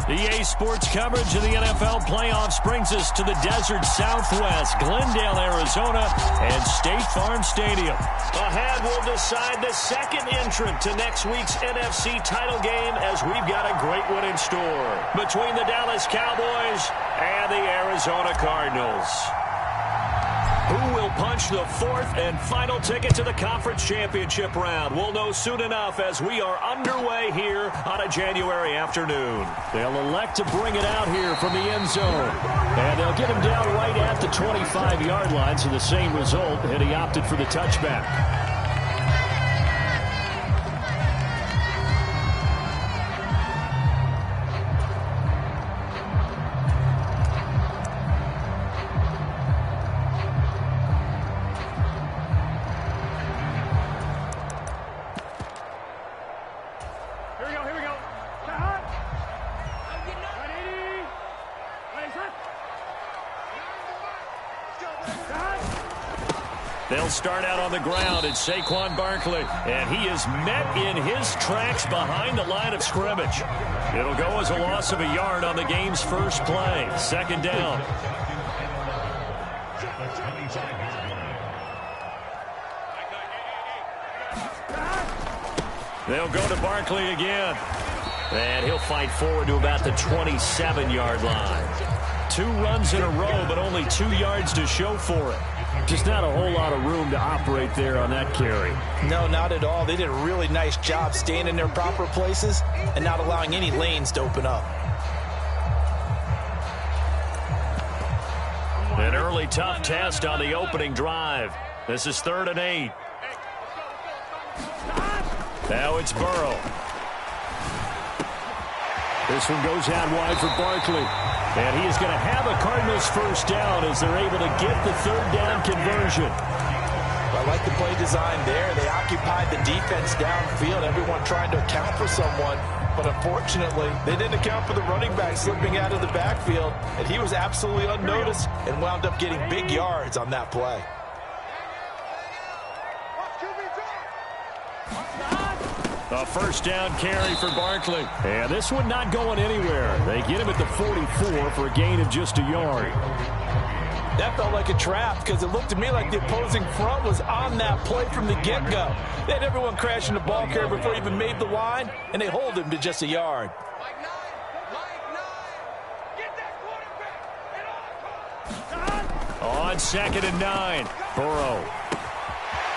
EA Sports coverage of the NFL playoffs brings us to the desert Southwest, Glendale, Arizona, and State Farm Stadium. Ahead, we'll decide the second entrant to next week's NFC title game as we've got a great one in store between the Dallas Cowboys and the Arizona Cardinals. Who will punch the fourth and final ticket to the conference championship round? We'll know soon enough as we are underway here on a January afternoon. They'll elect to bring it out here from the end zone. And they'll get him down right at the 25-yard line, so the same result, and he opted for the touchback. They'll start out on the ground. It's Saquon Barkley, and he is met in his tracks behind the line of scrimmage. It'll go as a loss of a yard on the game's first play. Second down. They'll go to Barkley again, and he'll fight forward to about the 27-yard line. 2 runs in a row, but only 2 yards to show for it. Just not a whole lot of room to operate there on that carry. No, not at all. They did a really nice job staying in their proper places and not allowing any lanes to open up. An early tough test on the opening drive. This is 3rd and 8. Now it's Burrow. This one goes out wide for Barkley. And he is going to have a Cardinals first down as they're able to get the 3rd down conversion. I like the play design there. They occupied the defense downfield, everyone trying to account for someone. But unfortunately, they didn't account for the running back slipping out of the backfield. And he was absolutely unnoticed and wound up getting big yards on that play. A first down carry for Barkley. And this one not going anywhere. They get him at the 44 for a gain of just a yard. That felt like a trap because it looked to me like the opposing front was on that play from the get-go. They had everyone crashing the ball carrier before he even made the line, and they hold him to just a yard. On 2nd and 9, Burrow.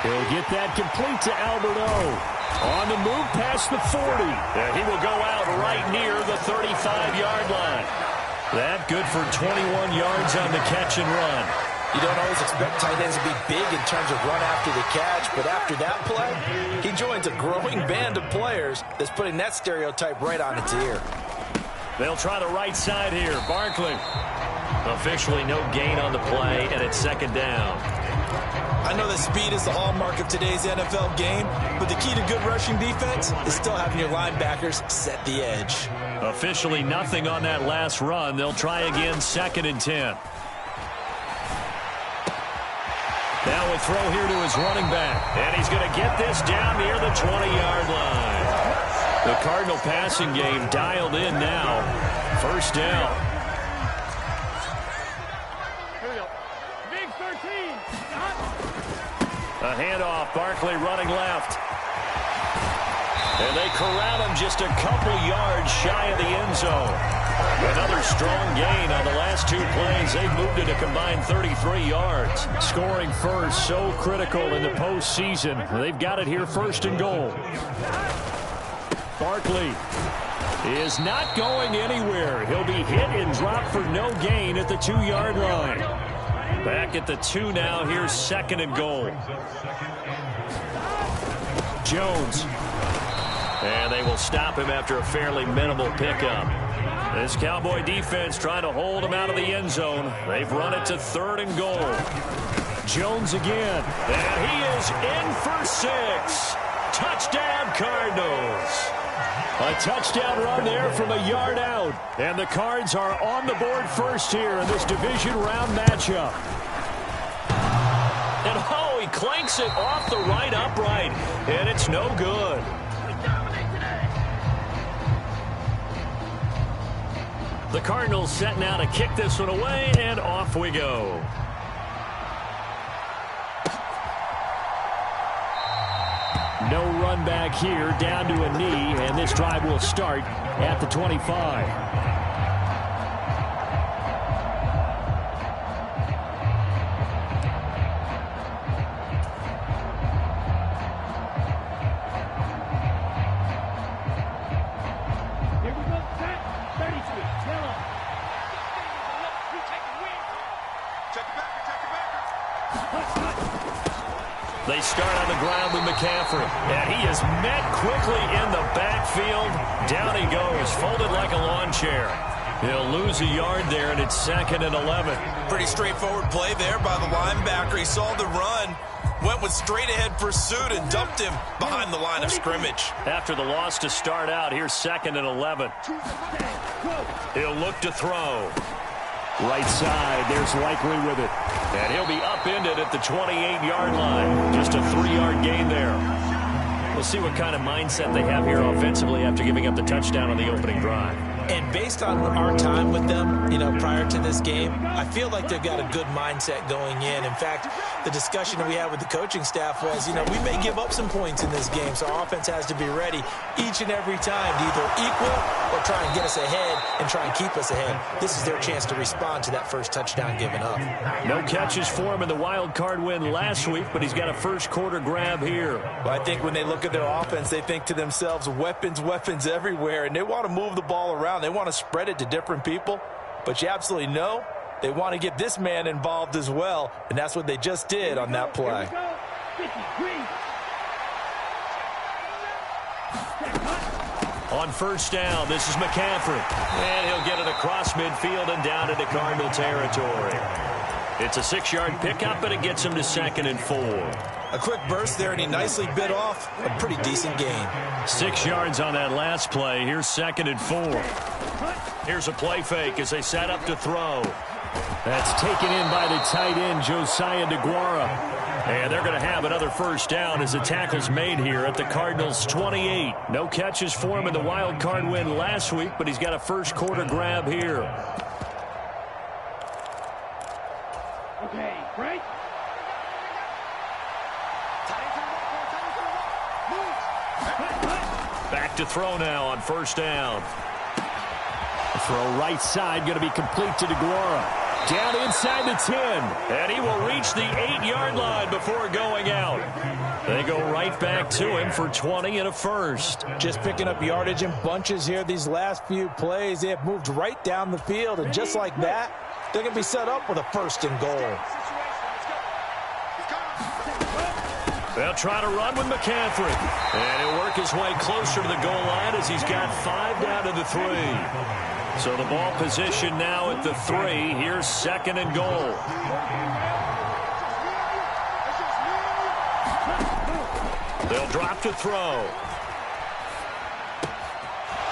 He'll get that complete to Albert O. On the move past the 40. And he will go out right near the 35-yard line. That good for 21 yards on the catch and run. You don't always expect tight ends to be big in terms of run after the catch, but after that play, he joins a growing band of players that's putting that stereotype right on its ear. They'll try the right side here. Barkley. Officially no gain on the play, and it's 2nd down. I know that speed is the hallmark of today's NFL game, but the key to good rushing defense is still having your linebackers set the edge. Officially nothing on that last run. They'll try again, 2nd and 10. Now a throw here to his running back, and he's going to get this down near the 20-yard line. The Cardinal passing game dialed in now. First down. A handoff, Barkley running left. And they corral him just a couple yards shy of the end zone. Another strong gain on the last 2 plays. They've moved it a combined 33 yards. Scoring first, so critical in the postseason. They've got it here 1st and goal. Barkley is not going anywhere. He'll be hit and dropped for no gain at the 2-yard line. Back at the 2 now. Here's 2nd and goal. Jones. And they will stop him after a fairly minimal pickup. This Cowboy defense trying to hold him out of the end zone. They've run it to 3rd and goal. Jones again. And he is in for 6. Touchdown, Cardinals. A touchdown run there from a yard out. And the Cards are on the board first here in this division round matchup. And oh, he clanks it off the right upright. And it's no good. Cardinals set now to kick this one away, and off we go. No run back here, down to a knee, and this drive will start at the 25. They start on the ground with McCaffrey, and he is met quickly in the backfield. Down he goes, folded like a lawn chair. He'll lose a yard there, and it's 2nd and 11. Pretty straightforward play there by the linebacker. He saw the run, went with straight-ahead pursuit, and dumped him behind the line of scrimmage. After the loss to start out, here's 2nd and 11. He'll look to throw. Right side, there's Likely with it. And he'll be upended at the 28-yard line. Just a 3-yard gain there. We'll see what kind of mindset they have here offensively after giving up the touchdown on the opening drive. And based on our time with them, prior to this game, I feel like they've got a good mindset going in. In fact, the discussion that we had with the coaching staff was, we may give up some points in this game, so our offense has to be ready each and every time to either equal or try and get us ahead and try and keep us ahead. This is their chance to respond to that first touchdown given up. No catches for him in the wild card win last week, but he's got a first quarter grab here. Well, I think when they look at their offense, they think to themselves, weapons everywhere, and they want to move the ball around. They want to spread it to different people, but you absolutely know they want to get this man involved as well, and that's what they just did on that play. On first down, this is McCaffrey, and he'll get it across midfield and down into Cardinal territory. It's a 6-yard pickup, but it gets him to 2nd and 4. A quick burst there, and he nicely bit off a pretty decent gain. 6 yards on that last play. Here's 2nd and 4. Here's a play fake as they set up to throw. That's taken in by the tight end, Josiah DeGuara. And they're going to have another first down as the tackle's made here at the Cardinals' 28. No catches for him in the wild card win last week, but he's got a first quarter grab here. Okay, right? Back to throw now on first down. Throw right side going to be complete to DeGuara. Down inside the 10. And he will reach the 8-yard line before going out. They go right back to him for 20 and a first. Just picking up yardage in bunches here these last few plays. They have moved right down the field, and just like that, they're going to be set up with a 1st and goal. They'll try to run with McCaffrey. And he'll work his way closer to the goal line as he's got 5 down to the 3. So the ball position now at the 3. Here's 2nd and goal. They'll drop to throw.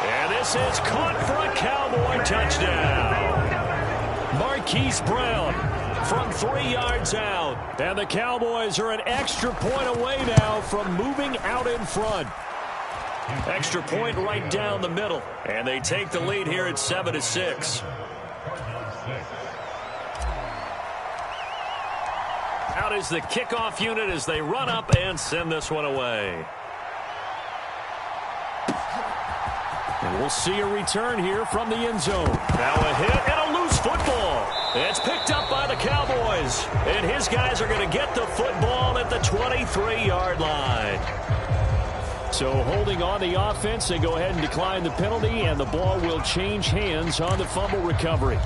And this is caught for a Cowboy touchdown. Marquise Brown from 3 yards out. And the Cowboys are an extra point away now from moving out in front. Extra point right down the middle. And they take the lead here at 7-6. Out is the kickoff unit as they run up and send this one away. And we'll see a return here from the end zone. Now a hit and a loose football. It's picked up by the Cowboys. And his guys are going to get the football at the 23-yard line. So holding on the offense, they go ahead and decline the penalty, and the ball will change hands on the fumble recovery.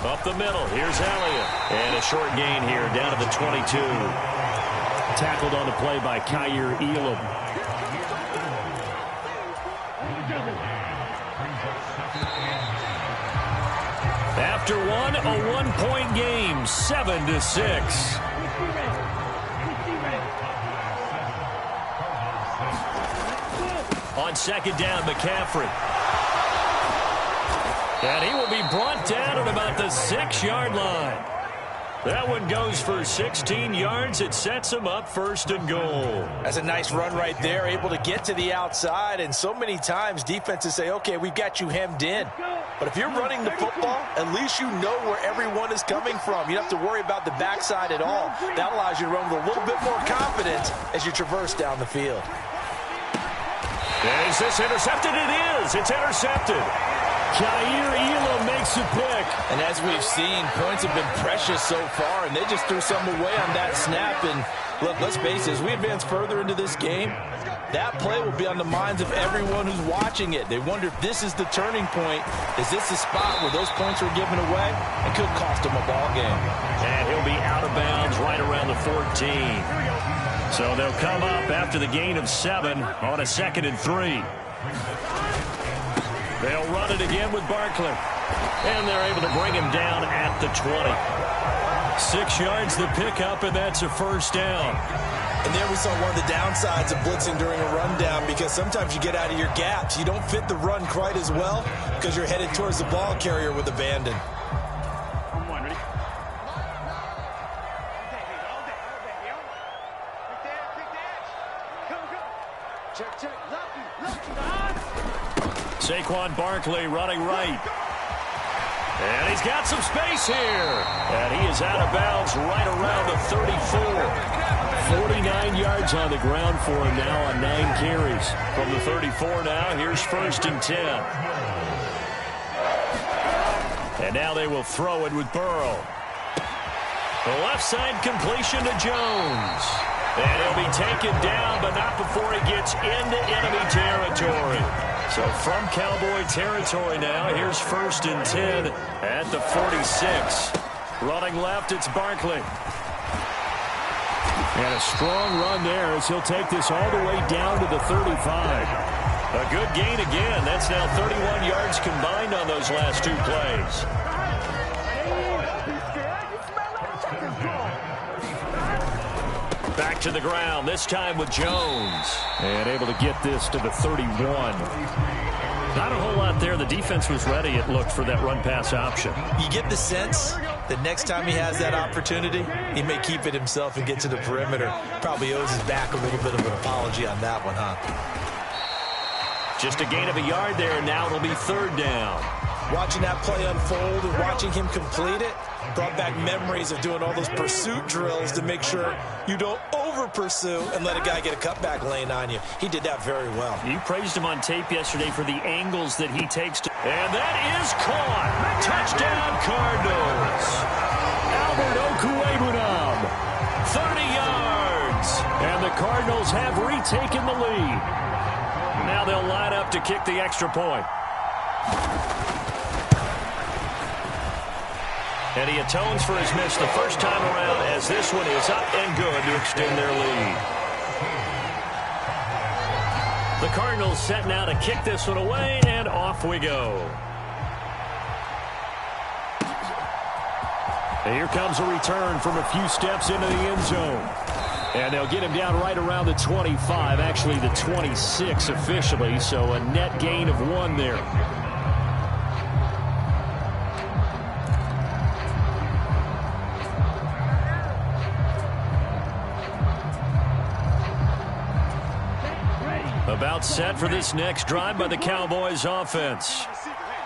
Up the middle, here's Elliott. And a short gain here, down to the 22. Tackled on the play by Kyer Elam. After one, a one-point game, 7-6. On second down, McCaffrey. And he will be brought down at about the 6-yard line. That one goes for 16 yards. It sets him up 1st and goal. That's a nice run right there, able to get to the outside. And so many times defenses say, okay, we've got you hemmed in. But if you're running the football, at least you know where everyone is coming from. You don't have to worry about the backside at all. That allows you to run with a little bit more confidence as you traverse down the field. Is this intercepted? It is. It's intercepted. Jair Elam makes a pick. And as we've seen, points have been precious so far, and they just threw some away on that snap. And look, let's face it, as we advance further into this game, that play will be on the minds of everyone who's watching it. They wonder if this is the turning point. Is this the spot where those points were given away? It could cost them a ball game. And he'll be out of bounds right around the 14. So they'll come up after the gain of 7 on a 2nd and 3. They'll run it again with Barkley. And they're able to bring him down at the 20. 6 yards the pickup, and that's a 1st down. And there we saw one of the downsides of blitzing during a rundown, because sometimes you get out of your gaps. You don't fit the run quite as well because you're headed towards the ball carrier with abandon. Saquon Barkley running right. And he's got some space here. And he is out of bounds right around the 34. 49 yards on the ground for him now on 9 carries. From the 34 now, here's 1st and 10. And now they will throw it with Burrow. The left side completion to Jones. And he'll be taken down, but not before he gets into enemy territory. So from Cowboy territory now, here's 1st and 10 at the 46. Running left, it's Barkley. And a strong run there as he'll take this all the way down to the 35. A good gain again. That's now 31 yards combined on those last 2 plays. Back to the ground, this time with Jones. And able to get this to the 31. Not a whole lot there. The defense was ready, it looked, for that run-pass option. You get the sense that next time he has that opportunity, he may keep it himself and get to the perimeter. Probably owes his back a little bit of an apology on that one, huh? Just a gain of a yard there, and now it'll be 3rd down. Watching that play unfold and watching him complete it brought back memories of doing all those pursuit drills to make sure you don't over-pursue and let a guy get a cutback lane on you. He did that very well. You praised him on tape yesterday for the angles that he takes. And that is caught. Touchdown, Cardinals. Albert Okwuegbunam, 30 yards. And the Cardinals have retaken the lead. Now they'll line up to kick the extra point. And he atones for his miss the first time around, as this one is up and good to extend their lead. The Cardinals set now to kick this one away, and off we go. And here comes a return from a few steps into the end zone. And they'll get him down right around the 25, actually the 26 officially, so a net gain of 1 there. About set for this next drive by the Cowboys offense.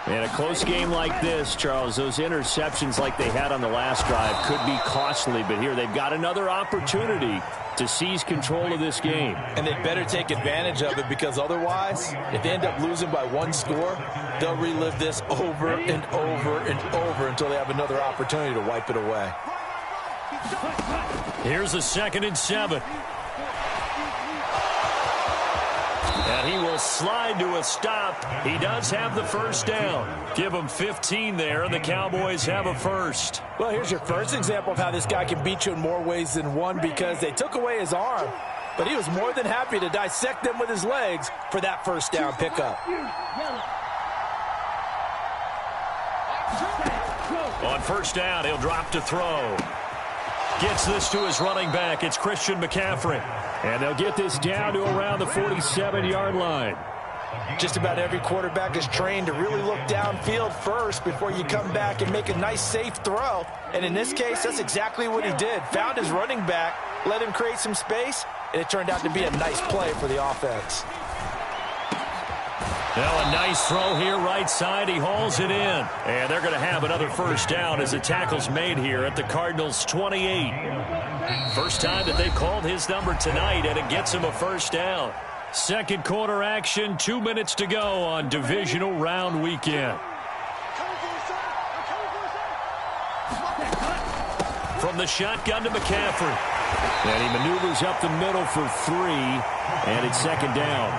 And a close game like this, Charles, those interceptions like they had on the last drive could be costly, but here they've got another opportunity to seize control of this game. And they better take advantage of it, because otherwise, if they end up losing by 1 score, they'll relive this over and over and over until they have another opportunity to wipe it away. Here's a 2nd and 7. And he will slide to a stop. He does have the 1st down. Give him 15 there, and the Cowboys have a 1st. Well, here's your first example of how this guy can beat you in more ways than one, because they took away his arm, but he was more than happy to dissect them with his legs for that 1st down pickup. On 1st down, he'll drop to throw. Gets this to his running back. It's Christian McCaffrey. And they'll get this down to around the 47-yard line. Just about every quarterback is trained to really look downfield first before you come back and make a nice, safe throw. And in this case, that's exactly what he did. Found his running back, let him create some space, and it turned out to be a nice play for the offense. Now a nice throw here right side. He hauls it in. And they're going to have another first down as the tackle's made here at the Cardinals' 28. First time that they've called his number tonight, and it gets him a first down. Second quarter action, 2 minutes to go on divisional round weekend. From the shotgun to McCaffrey. And he maneuvers up the middle for 3, and it's second down.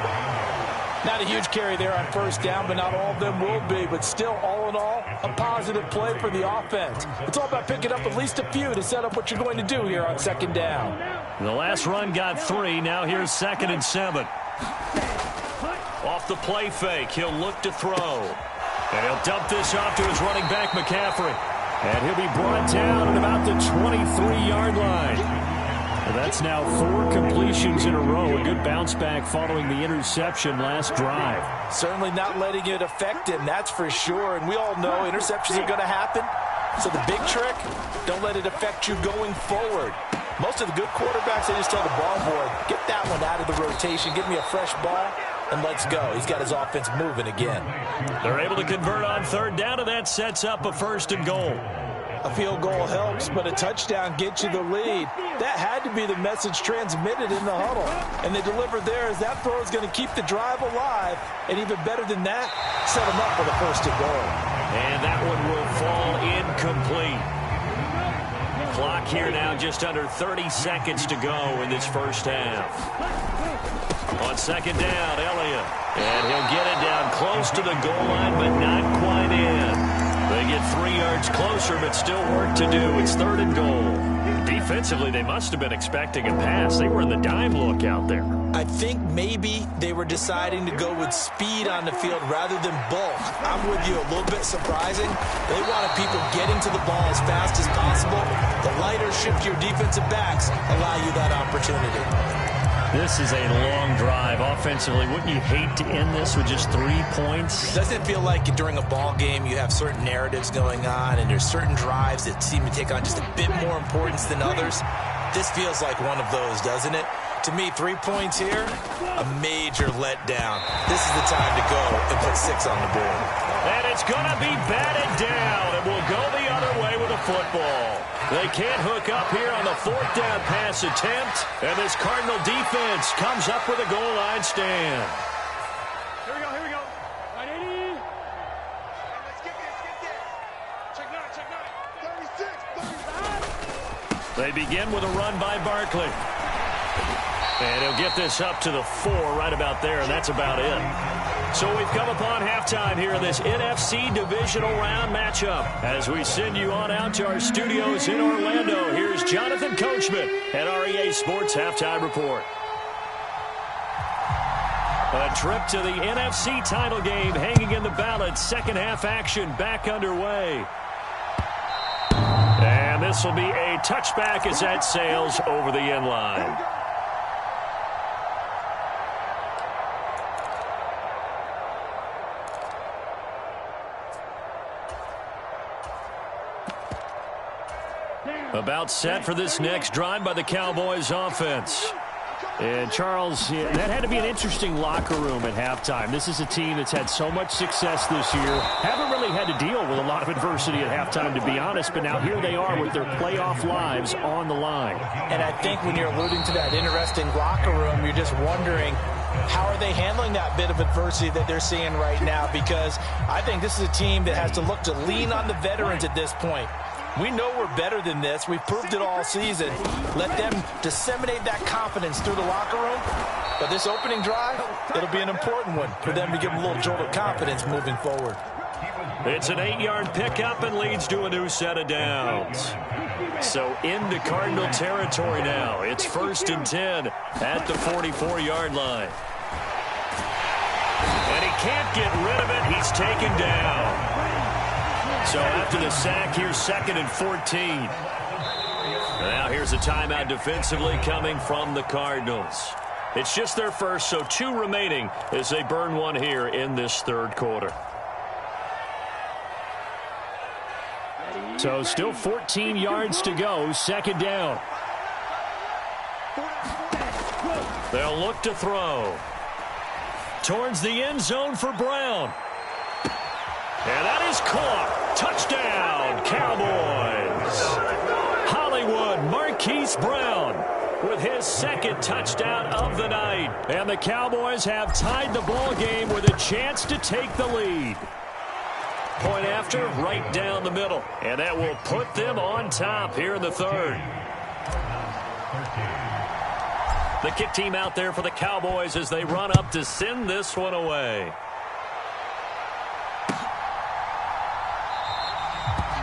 Not a huge carry there on first down, but not all of them will be. But still, all in all, a positive play for the offense. It's all about picking up at least a few to set up what you're going to do here on second down. The last run got 3. Now here's 2nd and 7. Off the play fake, he'll look to throw. And he'll dump this off to his running back, McCaffrey. And he'll be brought down at about the 23-yard line. Well, that's now 4 completions in a row. A good bounce back following the interception last drive. Certainly not letting it affect him, that's for sure. And we all know interceptions are going to happen. So the big trick, don't let it affect you going forward. Most of the good quarterbacks, they just tell the ball boy, get that one out of the rotation, give me a fresh ball, and let's go. He's got his offense moving again. They're able to convert on third down, and that sets up a 1st and goal. A field goal helps, but a touchdown gets you the lead. That had to be the message transmitted in the huddle. And they delivered there as that throw is going to keep the drive alive. And even better than that, set them up for the 1st and goal. And that one will fall incomplete. Clock here now just under 30 seconds to go in this first half. On second down, Elliott. And he'll get it down close to the goal line, but not quite in. They get 3 yards closer, but still work to do. It's 3rd and goal. Defensively, they must have been expecting a pass. They were in the dime look out there. I think maybe they were deciding to go with speed on the field rather than bulk. I'm with you, a little bit surprising. They wanted people getting to the ball as fast as possible. The lighter, shiftier defensive backs allow you that opportunity. This is a long drive offensively. Wouldn't you hate to end this with just 3 points? Doesn't it feel like during a ball game you have certain narratives going on and there's certain drives that seem to take on just a bit more importance than others? This feels like one of those, doesn't it? To me, 3 points here, a major letdown. This is the time to go and put 6 on the board. And it's going to be batted down. It will go the other way with a football. They can't hook up here on the 4th down pass attempt. And this Cardinal defense comes up with a goal line stand. Here we go. 980. Let's get this. Check 9. 36. They begin with a run by Barkley. And he'll get this up to the 4 right about there, and that's about it. So we've come upon halftime here in this NFC Divisional Round matchup. As we send you on out to our studios in Orlando, here's Jonathan Coachman at REA Sports Halftime Report. A trip to the NFC title game hanging in the balance. Second half action back underway. And this will be a touchback as that sails over the end line. About set for this next drive by the Cowboys offense. And Charles, that had to be an interesting locker room at halftime. This is a team that's had so much success this year. Haven't really had to deal with a lot of adversity at halftime, to be honest. But now here they are with their playoff lives on the line. And I think when you're alluding to that interesting locker room, you're just wondering, how are they handling that bit of adversity that they're seeing right now? Because I think this is a team that has to look to lean on the veterans at this point. We know we're better than this. We've proved it all season. Let them disseminate that confidence through the locker room. But this opening drive, it'll be an important one for them to give them a little jolt of confidence moving forward. It's an 8-yard pickup and leads to a new set of downs. So into Cardinal territory now. It's 1st and 10 at the 44-yard line. And he can't get rid of it. He's taken down. So after the sack, here's 2nd and 14. Now here's a timeout defensively coming from the Cardinals. It's just their first, so 2 remaining as they burn one here in this third quarter. So still 14 yards to go, second down. They'll look to throw. Towards the end zone for Brown. And that is caught. Touchdown, Cowboys. Hollywood Marquise Brown with his second touchdown of the night. And the Cowboys have tied the ball game with a chance to take the lead. Point after, right down the middle. And that will put them on top here in the third. The kick team out there for the Cowboys as they run up to send this one away.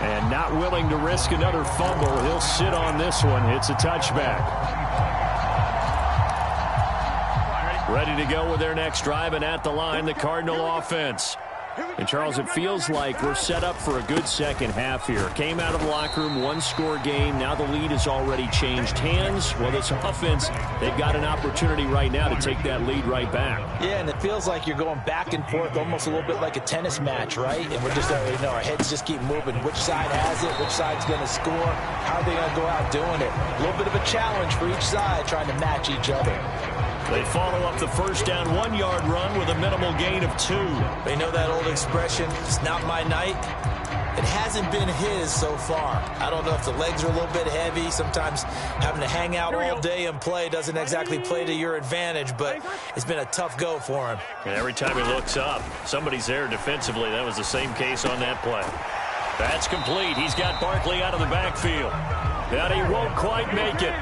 And not willing to risk another fumble. He'll sit on this one. It's a touchback. Ready to go with their next drive, and at the line, the Cardinal offense. And, Charles, it feels like we're set up for a good second half here. Came out of the locker room, one-score game. Now the lead has already changed hands. Well, this offense, they've got an opportunity right now to take that lead right back. Yeah, and it feels like you're going back and forth almost a little bit like a tennis match, right? And we're just already know our heads just keep moving. Which side has it? Which side's going to score? How are they going to go out doing it? A little bit of a challenge for each side trying to match each other. They follow up the first down 1-yard run with a minimal gain of 2. They know that old expression, it's not my night. It hasn't been his so far. I don't know if the legs are a little bit heavy. Sometimes having to hang out all day and play doesn't exactly play to your advantage, but it's been a tough go for him. And every time he looks up, somebody's there defensively. That was the same case on that play. That's complete. He's got Barkley out of the backfield. But he won't quite make it.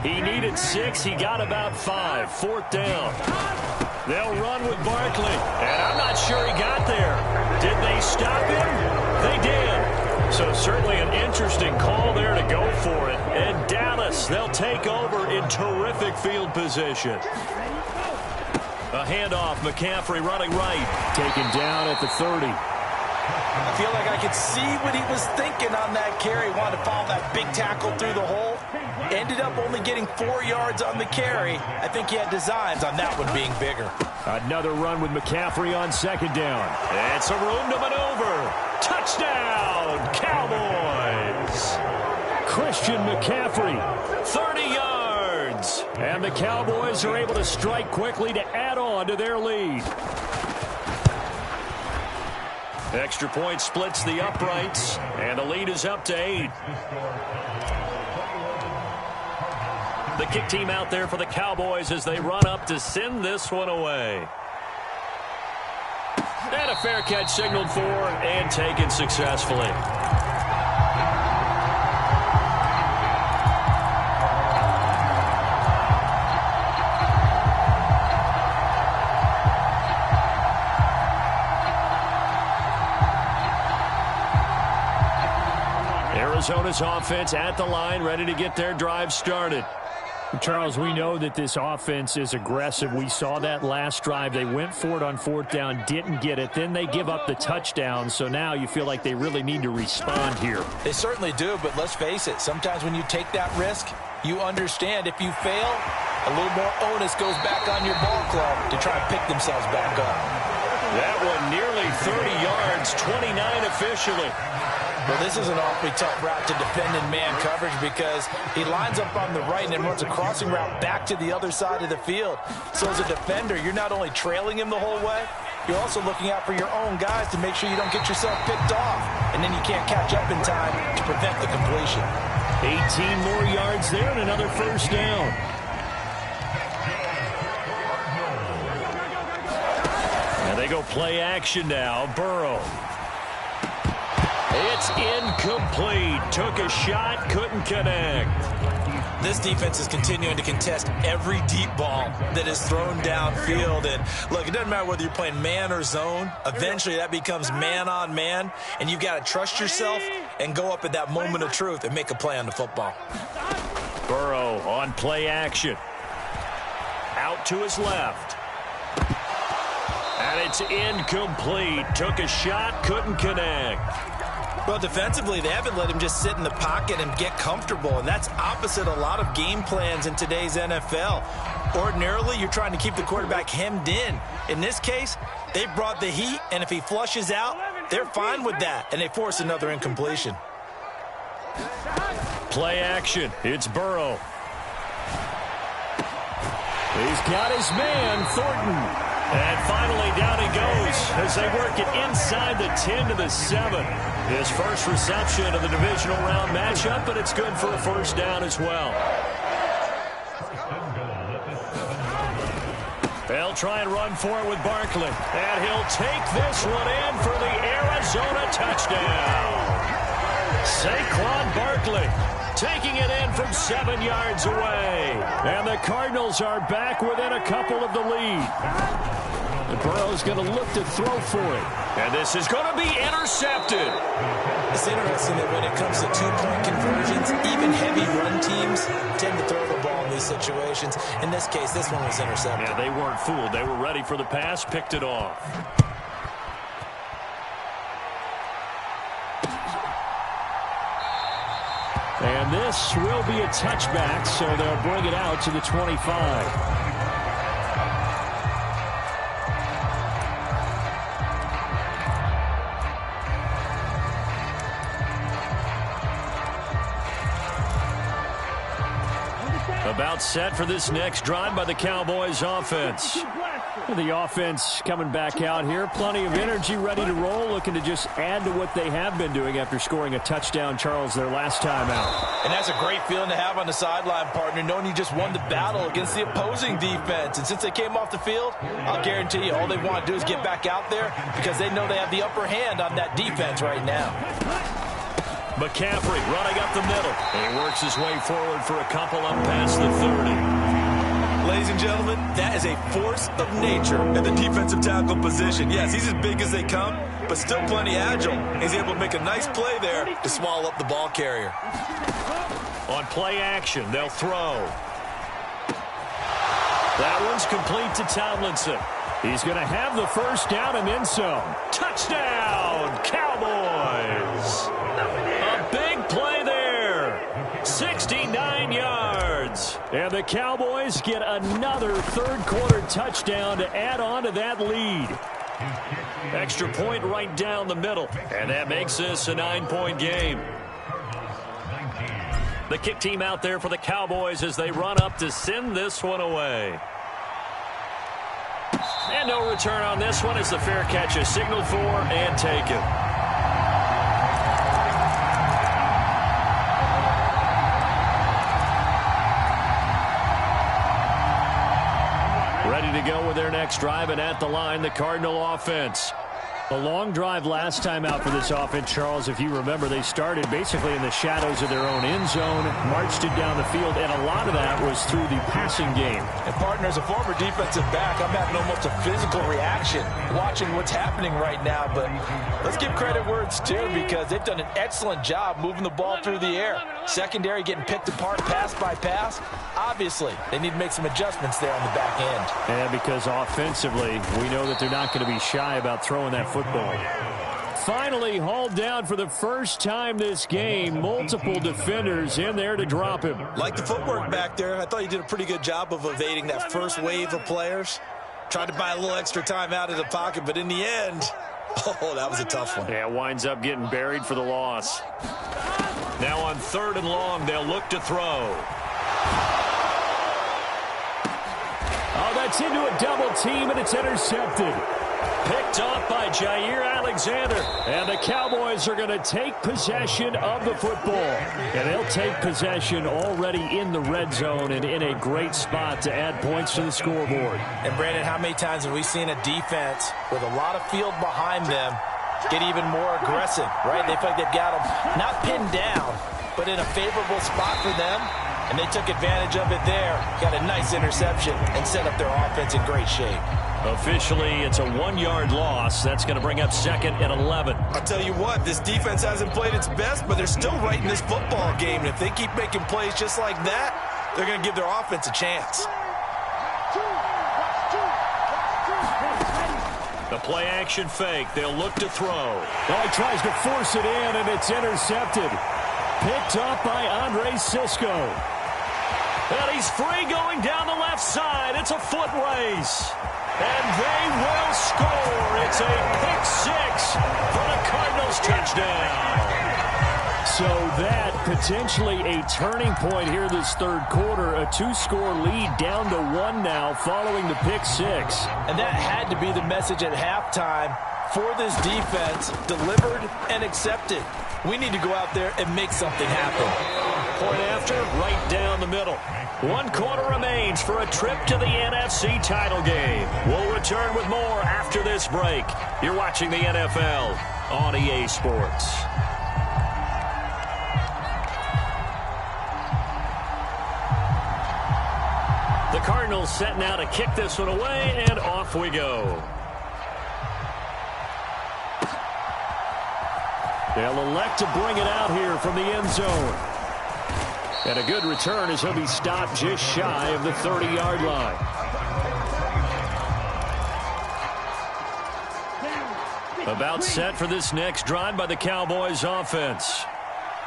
He needed 6. He got about 5. Fourth down. They'll run with Barkley. And I'm not sure he got there. Did they stop him? They did. So certainly an interesting call there to go for it. And Dallas, they'll take over in terrific field position. A handoff. McCaffrey running right. Taken down at the 30. I feel like I could see what he was thinking on that carry. Wanted to follow that big tackle through the hole. Ended up only getting 4 yards on the carry. I think he had designs on that one being bigger. Another run with McCaffrey on second down. It's a room to maneuver. Touchdown, Cowboys. Christian McCaffrey, 30 yards. And the Cowboys are able to strike quickly to add on to their lead. Extra point splits the uprights, and the lead is up to 8. The kick team out there for the Cowboys as they run up to send this one away. And a fair catch signaled for and taken successfully. Arizona's offense at the line, ready to get their drive started. Charles, we know that this offense is aggressive. We saw that last drive. They went for it on fourth down, didn't get it. Then they give up the touchdown. So now you feel like they really need to respond here. They certainly do, but let's face it. Sometimes when you take that risk, you understand if you fail, a little more onus goes back on your ball club to try and pick themselves back up. That one nearly 30 yards, 29 officially. Well, this is an awfully tough route to defend in man coverage because he lines up on the right and then runs a crossing route back to the other side of the field. So as a defender, you're not only trailing him the whole way, you're also looking out for your own guys to make sure you don't get yourself picked off. And then you can't catch up in time to prevent the completion. 18 more yards there and another first down. And they go play action now. Burrow. It's incomplete. Took a shot, couldn't connect. This defense is continuing to contest every deep ball that is thrown downfield. And look, it doesn't matter whether you're playing man or zone. Eventually that becomes man on man. And you've got to trust yourself and go up at that moment of truth and make a play on the football. Burrow on play action. Out to his left. And it's incomplete. Took a shot, couldn't connect. Well, defensively, they haven't let him just sit in the pocket and get comfortable, and that's opposite a lot of game plans in today's NFL. Ordinarily, you're trying to keep the quarterback hemmed in. In this case, they brought the heat, and if he flushes out, they're fine with that, and they force another incompletion. Play action. It's Burrow. He's got his man, Thornton. And finally, down he goes as they work it inside the 10 to the 7. His first reception of the divisional round matchup, but it's good for a first down as well. They'll try and run for it with Barkley. And he'll take this one in for the Arizona touchdown. Saquon Barkley taking it in from 7 yards away. And the Cardinals are back within a couple of the lead. And Burrow's going to look to throw for it. And this is going to be intercepted. It's interesting that when it comes to two-point conversions, even heavy run teams tend to throw the ball in these situations. In this case, this one was intercepted. Yeah, they weren't fooled. They were ready for the pass, picked it off. And this will be a touchback, so they'll bring it out to the 25. About set for this next drive by the Cowboys offense. The offense coming back out here. Plenty of energy, ready to roll, looking to just add to what they have been doing after scoring a touchdown, Charles, their last time out. And that's a great feeling to have on the sideline, partner, knowing you just won the battle against the opposing defense. And since they came off the field, I'll guarantee you all they want to do is get back out there because they know they have the upper hand on that defense right now. McCaffrey running up the middle. And he works his way forward for a couple up past the 30. Ladies and gentlemen, that is a force of nature at the defensive tackle position. Yes, he's as big as they come, but still plenty agile. He's able to make a nice play there to swallow up the ball carrier. On play action, they'll throw. That one's complete to Tomlinson. He's going to have the first down and then some. Touchdown, Cowboys! A big play there. 69 yards. And the Cowboys get another third-quarter touchdown to add on to that lead. Extra point right down the middle. And that makes this a 9-point game. The kick team out there for the Cowboys as they run up to send this one away. And no return on this one as the fair catch is signaled for and taken. Ready to go with their next drive, and at the line, the Cardinal offense. A long drive last time out for this offense, Charles. If you remember, they started basically in the shadows of their own end zone, marched it down the field, and a lot of that was through the passing game. And, partner, as a former defensive back, I'm having almost a physical reaction watching what's happening right now. But let's give credit where it's due because they've done an excellent job moving the ball through the air. Secondary getting picked apart pass by pass. Obviously, they need to make some adjustments there on the back end. And because offensively, we know that they're not going to be shy about throwing that football. Finally hauled down for the first time this game. Multiple defenders in there to drop him. Like the footwork back there, I thought he did a pretty good job of evading that first wave of players. Tried to buy a little extra time out of the pocket, but in the end, oh, that was a tough one. Yeah, winds up getting buried for the loss. Now on 3rd and long, they'll look to throw. Oh, that's into a double team, and it's intercepted. Picked off by Jair Alexander. And the Cowboys are going to take possession of the football. And they'll take possession already in the red zone and in a great spot to add points to the scoreboard. And, Brandon, how many times have we seen a defense with a lot of field behind them get even more aggressive, right? They feel like they've got them not pinned down, but in a favorable spot for them. And they took advantage of it there. Got a nice interception and set up their offense in great shape. Officially, it's a 1-yard loss. That's going to bring up 2nd and 11. I'll tell you what, this defense hasn't played its best, but they're still right in this football game. And if they keep making plays just like that, they're going to give their offense a chance. The play-action fake. They'll look to throw. Oh, he tries to force it in, and it's intercepted. Picked up by Andre Sisco. And he's free going down the left side. It's a foot race. And they will score. It's a pick six for the Cardinals touchdown. So that potentially a turning point here this third quarter. A 2-score lead down to 1 now following the pick six. And that had to be the message at halftime for this defense. Delivered and accepted. We need to go out there and make something happen. Point after, right down the middle. 1 quarter remains for a trip to the NFC title game. We'll return with more after this break. You're watching the NFL on EA Sports. The Cardinals set now to kick this one away, and off we go. They'll elect to bring it out here from the end zone. And a good return as he'll be stopped just shy of the 30-yard line. About set for this next drive by the Cowboys offense.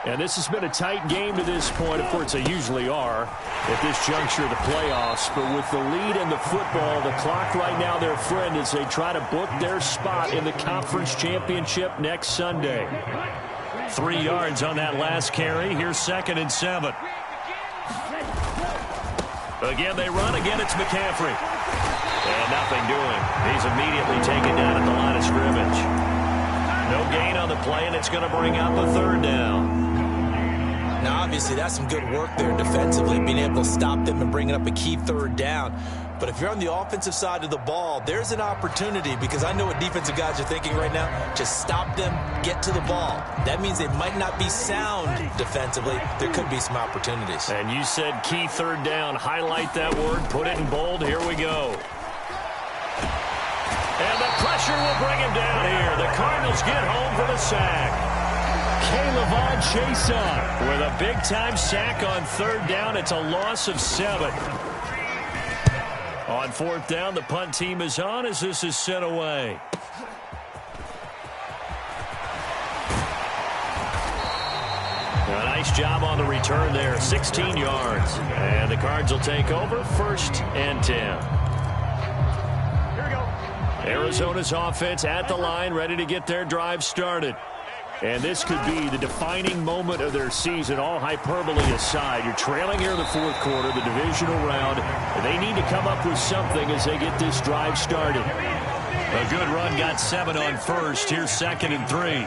And this has been a tight game to this point. Of course, they usually are at this juncture of the playoffs. But with the lead in the football, the clock right now their friend as they try to book their spot in the conference championship next Sunday. 3 yards on that last carry. Here's 2nd and 7. Again, they run. Again, it's McCaffrey. And nothing doing. He's immediately taken down at the line of scrimmage. No gain on the play, and it's going to bring up a 3rd down. Now, obviously, that's some good work there defensively, being able to stop them and bringing up a key 3rd down. But if you're on the offensive side of the ball, there's an opportunity, because I know what defensive guys are thinking right now. Just stop them, get to the ball. That means they might not be sound defensively. There could be some opportunities. And you said key 3rd down. Highlight that word. Put it in bold. Here we go. And the pressure will bring him down here. The Cardinals get home for the sack. K'Lavon Chaisson with a big-time sack on 3rd down. It's a loss of 7. On 4th down, the punt team is on as this is sent away. A nice job on the return there. 16 yards. And the Cards will take over 1st and 10. Arizona's offense at the line, ready to get their drive started. And this could be the defining moment of their season, all hyperbole aside. You're trailing here in the 4th quarter, the divisional round. They need to come up with something as they get this drive started. A good run got 7 on 1st. Here's 2nd and 3.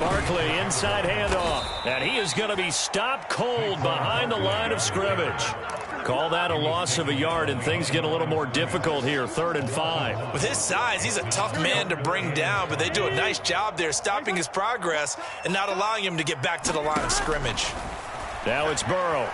Barkley, inside handoff. And he is going to be stopped cold behind the line of scrimmage. Call that a loss of a yard, and things get a little more difficult here, 3rd and 5. With his size, he's a tough man to bring down, but they do a nice job there stopping his progress and not allowing him to get back to the line of scrimmage. Now it's Burrow.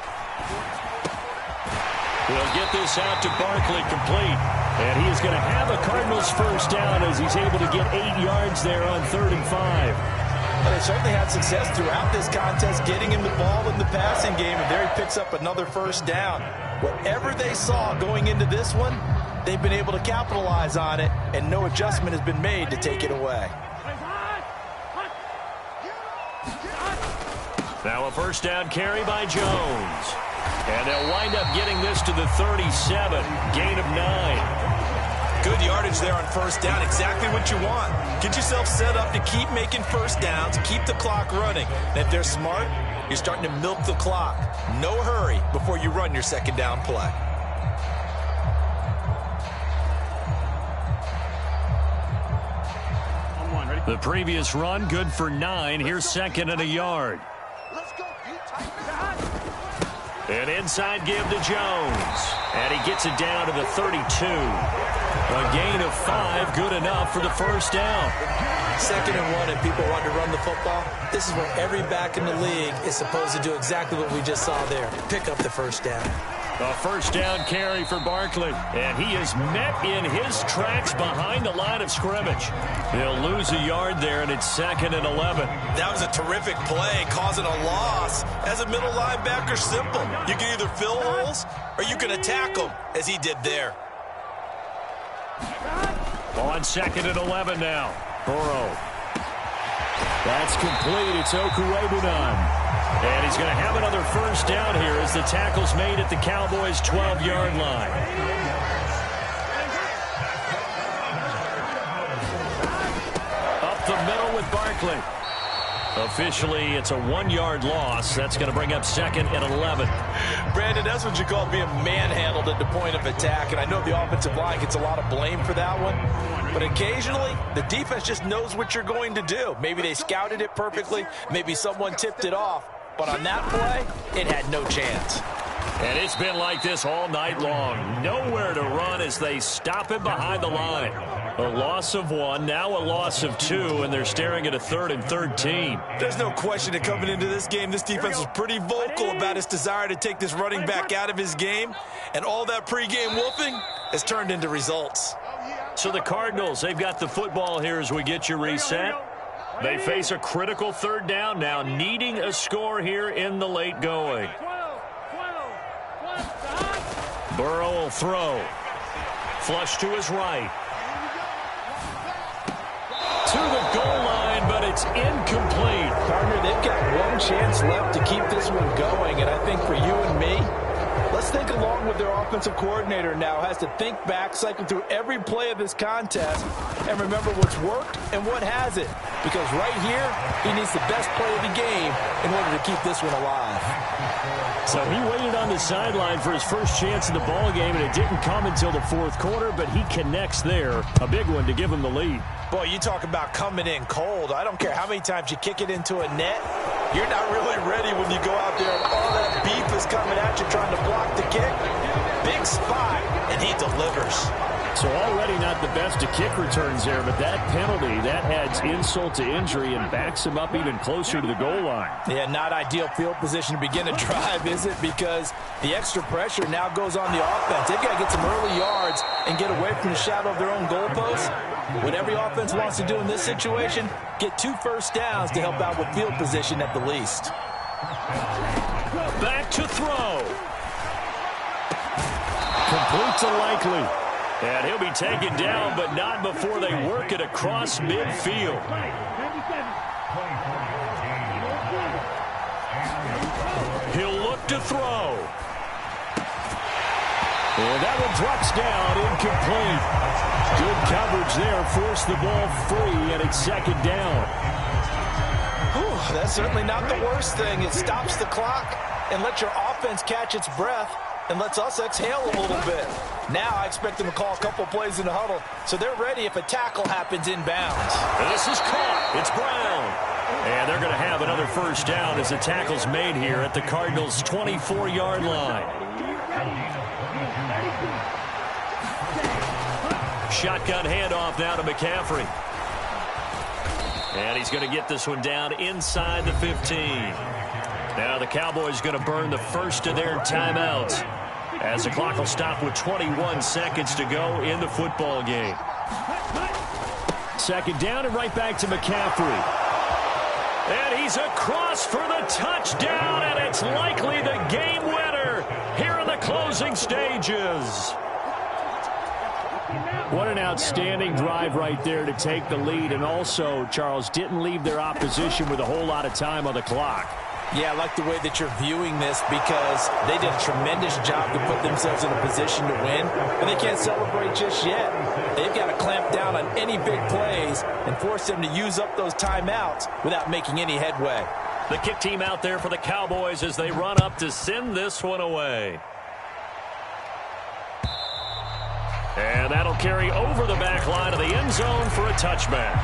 He'll get this out to Barkley complete. And he is going to have a Cardinals 1st down as he's able to get 8 yards there on 3rd and 5. Well, they certainly had success throughout this contest, getting him the ball in the passing game, and there he picks up another 1st down. Whatever they saw going into this one, they've been able to capitalize on it, and no adjustment has been made to take it away. Now a 1st down carry by Jones. And they'll wind up getting this to the 37. Gain of 9. Good yardage there on 1st down. Exactly what you want. Get yourself set up to keep making 1st downs, keep the clock running. And if they're smart, you're starting to milk the clock. No hurry before you run your 2nd down play. The previous run, good for 9. Here's 2nd and a yard. An inside give to Jones. And he gets it down to the 32. A gain of 5, good enough for the 1st down. 2nd and 1, and people want to run the football. This is where every back in the league is supposed to do exactly what we just saw there. Pick up the 1st down. A 1st down carry for Barkley. And he is met in his tracks behind the line of scrimmage. He'll lose a yard there, and it's 2nd and 11. That was a terrific play, causing a loss. As a middle linebacker, simple. You can either fill holes or you can attack them, as he did there. On 2nd and 11 now. Burrow. That's complete. It's Okuwebunan. And he's going to have another first down here as the tackle's made at the Cowboys' 12-yard line. Up the middle with Barkley. Officially, it's a 1-yard loss. That's going to bring up 2nd and 11. Brandon, that's what you call being manhandled at the point of attack. And I know the offensive line gets a lot of blame for that one. But occasionally, the defense just knows what you're going to do. Maybe they scouted it perfectly. Maybe someone tipped it off. But on that play, it had no chance. And it's been like this all night long. Nowhere to run as they stop him behind the line. A loss of 1, now a loss of 2, and they're staring at a 3rd and 13. There's no question that coming into this game, this defense was pretty vocal about its desire to take this running back out of his game. And all that pregame wolfing has turned into results. So the Cardinals, they've got the football here as we get you reset. They face a critical 3rd down now, needing a score here in the late going. Burrow will throw. Flush to his right. To the goal line, but it's incomplete. Partner, they've got one chance left to keep this one going, and I think for you and me, let's think along with their offensive coordinator now. Has to think back, cycle through every play of this contest, and remember what's worked and what hasn't. Because right here, he needs the best play of the game in order to keep this one alive. So he waited on the sideline for his first chance in the ball game, and it didn't come until the 4th quarter, but he connects there. A big one to give him the lead. Boy, you talk about coming in cold. I don't care how many times you kick it into a net. You're not really ready when you go out there and all that beef is coming at you trying to block the kick. Big spot, and he delivers. So already not the best of kick returns there, but that penalty, that adds insult to injury and backs him up even closer to the goal line. Yeah, not ideal field position to begin a drive, is it? Because the extra pressure now goes on the offense. They've got to get some early yards and get away from the shadow of their own goalposts. What every offense wants to do in this situation, get 2 first downs to help out with field position at the least. Back to throw. Complete to Likely. And he'll be taken down, but not before they work it across midfield. He'll look to throw. And that one drops down, incomplete. Good coverage there, forced the ball free, and it's 2nd down. Whew, that's certainly not the worst thing. It stops the clock and lets your offense catch its breath and lets us exhale a little bit. Now I expect them to call a couple plays in the huddle, so they're ready if a tackle happens inbounds. This is caught. It's Brown. And they're going to have another first down as the tackle's made here at the Cardinals' 24-yard line. Shotgun handoff now to McCaffrey. And he's going to get this one down inside the 15. Now the Cowboys going to burn the first of their timeouts as the clock will stop with 21 seconds to go in the football game. 2nd down and right back to McCaffrey. And he's across for the touchdown, and it's likely the game winner here in the closing stages. What an outstanding drive right there to take the lead, and also, Charles, didn't leave their opposition with a whole lot of time on the clock. Yeah, I like the way that you're viewing this because they did a tremendous job to put themselves in a position to win, but they can't celebrate just yet. They've got to clamp down on any big plays and force them to use up those timeouts without making any headway. The kick team out there for the Cowboys as they run up to send this one away. And that'll carry over the back line of the end zone for a touchback.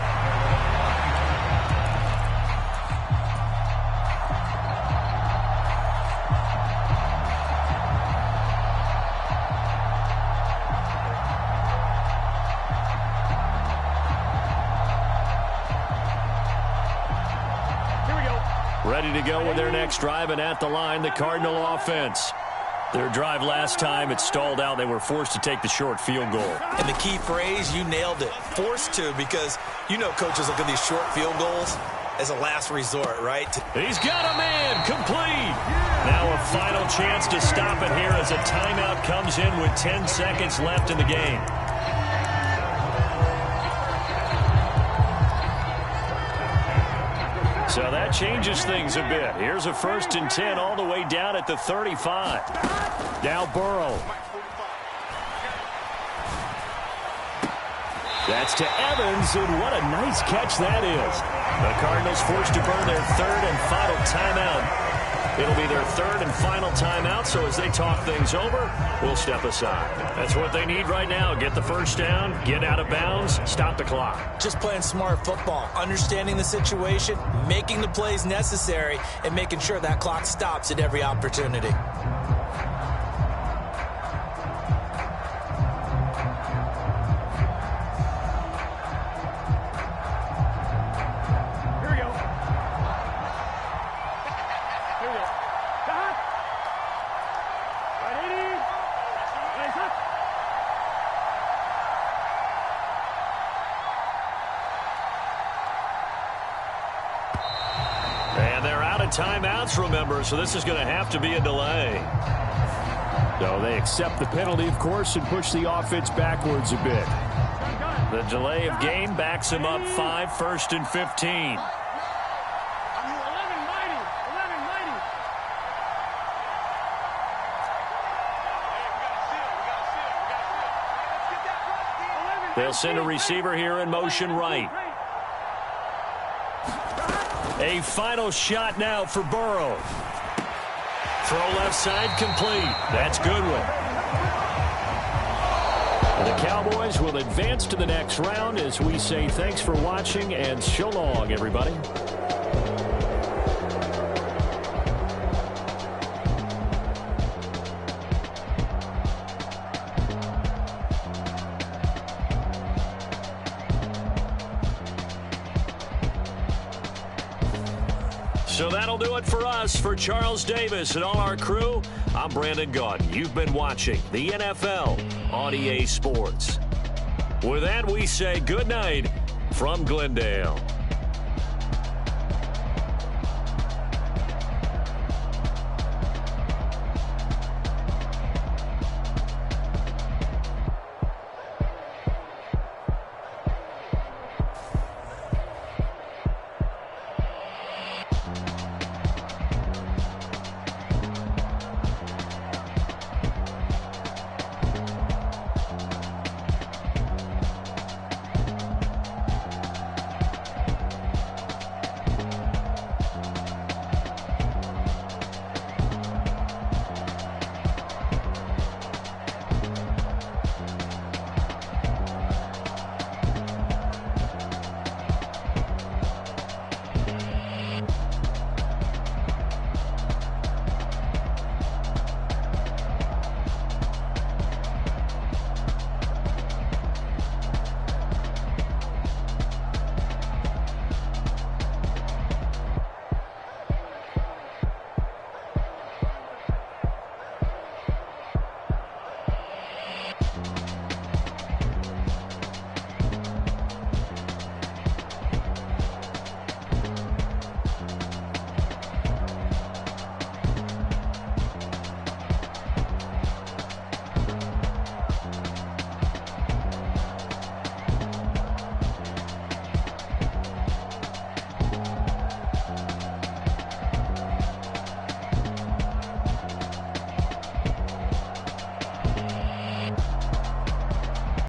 Ready to go with their next drive, and at the line, the Cardinal offense. Their drive last time, it stalled out. They were forced to take the short field goal. And the key phrase, you nailed it, forced to, because you know coaches look at these short field goals as a last resort, right? He's got a man, complete. Now a final chance to stop it here as a timeout comes in with 10 seconds left in the game. So that changes things a bit. Here's a 1st and 10 all the way down at the 35. Now Burrow. That's to Evans, and what a nice catch that is. The Cardinals forced to burn their 3rd and final timeout. It'll be their 3rd and final timeout, so as they talk things over, we'll step aside. That's what they need right now. Get the 1st down, get out of bounds, stop the clock. Just playing smart football, understanding the situation, making the plays necessary, and making sure that clock stops at every opportunity. Timeouts, remember, so this is going to have to be a delay. So they accept the penalty, of course, and push the offense backwards a bit. The delay of game backs him up 5, 1st and 15. They'll send a receiver here in motion right. A final shot now for Burrow. Throw left side complete. That's Goodwin. The Cowboys will advance to the next round as we say thanks for watching and so long, everybody. So that'll do it for us. For Charles Davis and all our crew, I'm Brandon Gaudin. You've been watching the NFL on EA Sports. With that, we say good night from Glendale.